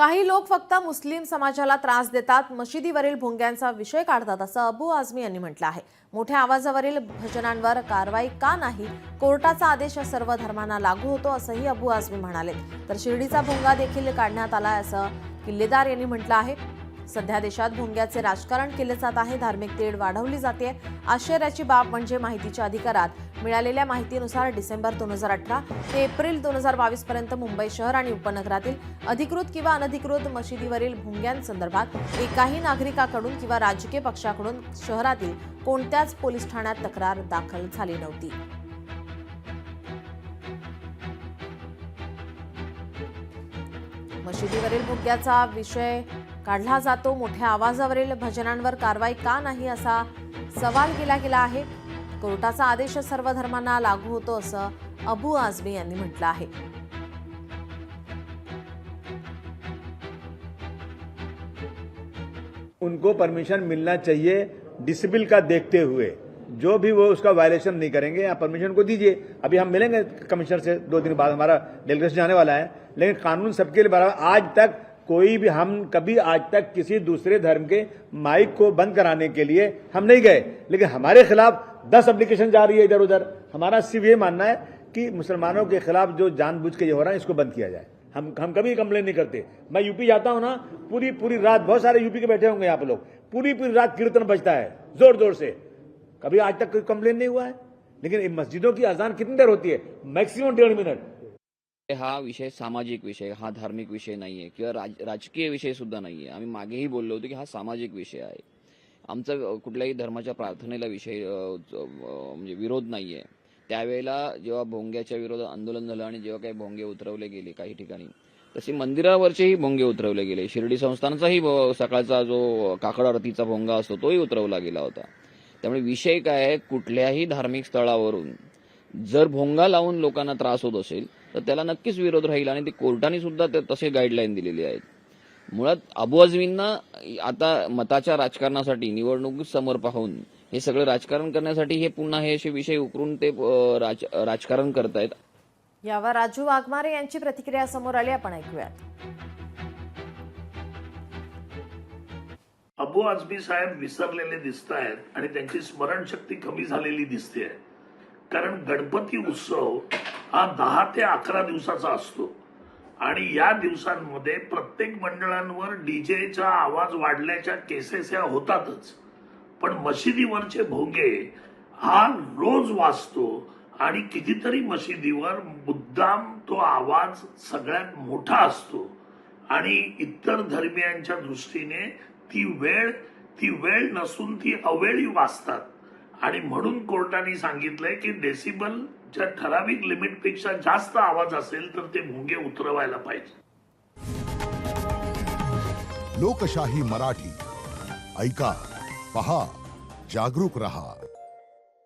काही लोक फक्त मुस्लिम समाजाला त्रास देतात, मशिदीवरील भोंग्यांचा विषय काढतात असं अबू आझमी यांनी म्हटलं आहे। मोठ्या आवाजावरील भजनांवर कारवाई का नाही? कोर्टाचा आदेश सर्व धर्मांना लागू होतो असंही अबू आझमी म्हणाले। तर शिर्डीचा भोंगा देखील काढण्यात आलाय असं किल्लेदार यांनी म्हटलं आहे। सध्या देशात भोंग्याचे राजकारण केले जात आहे, धार्मिक तेढ वाढवली जाते। आश्चर्याची बाब म्हणजे माहितीच्या अधिकारात मिळालेल्या माहितीनुसार डिसेंबर 2018 ते एप्रिल 2022 पर्यंत मुंबई शहर आणि उपनगरातील अधिकृत किंवा अनधिकृत मशिदीवरील भोंग्यांसंदर्भात एकाही नागरिकाकडून किंवा राजकीय पक्षाकडून शहरातील कोणत्याच पोलीस ठाण्यात तक्रार दाखल झाली नव्हती। मशिदीवरील भोंग्याचा विषय काढला जातो, मोठ्या आवाजावरील भजनांवर कारवाई का नाही असा सवाल केला गेला आहे। कोर्टाचा आदेश सर्व धर्मांना लागू होतो असं अबू आझमी यांनी म्हटलं आहे। उनको परमिशन मिलना चाहिए डिसिप्लिन का देखते हुए, जो भी वो उसका वायलेशन नहीं करेंगे आप परमिशन को दीजिए। अभी हम मिलेंगे कमिश्नर से 2 दिन बाद, हमारा डेलीगेशन जाने वाला है, लेकिन कानून सबके लिए बराबर। आज तक कोई भी हम कभी आज तक किसी दूसरे धर्म के माइक को बंद कराने के लिए हम नहीं गए, लेकिन हमारे खिलाफ 10 एप्लीकेशन जा रही है इधर उधर। हमारा सिर्फ ये मानना है कि मुसलमानों के खिलाफ जो जानबूझ के ये हो रहा है इसको बंद किया जाए। हम कभी कंप्लेन नहीं करते। मैं यूपी जाता हूं ना, पूरी रात, बहुत सारे यूपी के बैठे होंगे यहाँ पे लोग, पूरी रात कीर्तन बजता है जोर जोर से, कभी आज तक कोई कंप्लेन नहीं हुआ है। लेकिन मस्जिदों की अजान कितनी देर होती है? Maximum 1.5 minute. हा विषय सामाजिक विषय, हा धार्मिक विषय नाहीये किंवा राजकीय विषय सुद्धा नाहीये। आम्ही मागेही बोललो होतो की हा सामाजिक विषय आहे। आमचा कुठल्याही धर्माच्या प्रार्थनेला विषय म्हणजे विरोध नाहीये। त्यावेळेला जेव्हा भोंग्याच्या विरोधात आंदोलन झालं आणि जेव्हा काही भोंगे उतरवले गेले काही ठिकाणी, तसे मंदिरावरचेही भोंगे उतरवले गेले। शिर्डी संस्थानाचाही सकाळचा जो काकड आरतीचा भोंगा असतो तोही उतरवला गेला होता। त्यामुळे विषय काय आहे, कुठल्याही धार्मिक स्थळावरून जर भोंगा लावून लोकांना त्रास होत असेल तर त्याला नक्कीच विरोध राहील आणि ते कोर्टाने सुद्धा तसे गाईडलाईन दिलेली आहेत। मुळात अबू आझमींना आता मताच्या राजकारणासाठी निवडणूक समोर पाहून हे सगळं राजकारण करण्यासाठी हे पुन्हा हे असे विषय उकरून ते राजकारण करतायत। यावर राजू वाघमारे यांची प्रतिक्रिया समोर आली, आपण ऐकूयात। अबू आझमी साहेब विसरलेले दिसत आहेत आणि त्यांची स्मरणशक्ती कमी झालेली दिसते। कारण गणपती उत्सव हा 10 ते 11 दिवसाचा असतो आणि या दिवसांमध्ये प्रत्येक मंडळांवर डीजेचा आवाज वाढल्याच्या केसेस या होतातच, पण मशिदीवरचे भोंगे हा रोज वाजतो आणि कितीतरी मशिदीवर मुद्दाम तो आवाज सगळ्यात मोठा असतो आणि इतर धर्मियांच्या दृष्टीने ती वेळ नसून ती अवेळी वाजतात। आणि म्हणून कोर्टाने सांगितलंय की डेसिबलच्या ठराविक लिमिटपेक्षा जास्त आवाज असेल तर ते भोंगे उतरवायला पाहिजे। लोकशाही मराठी ऐका, पहा, जागरूक रहा।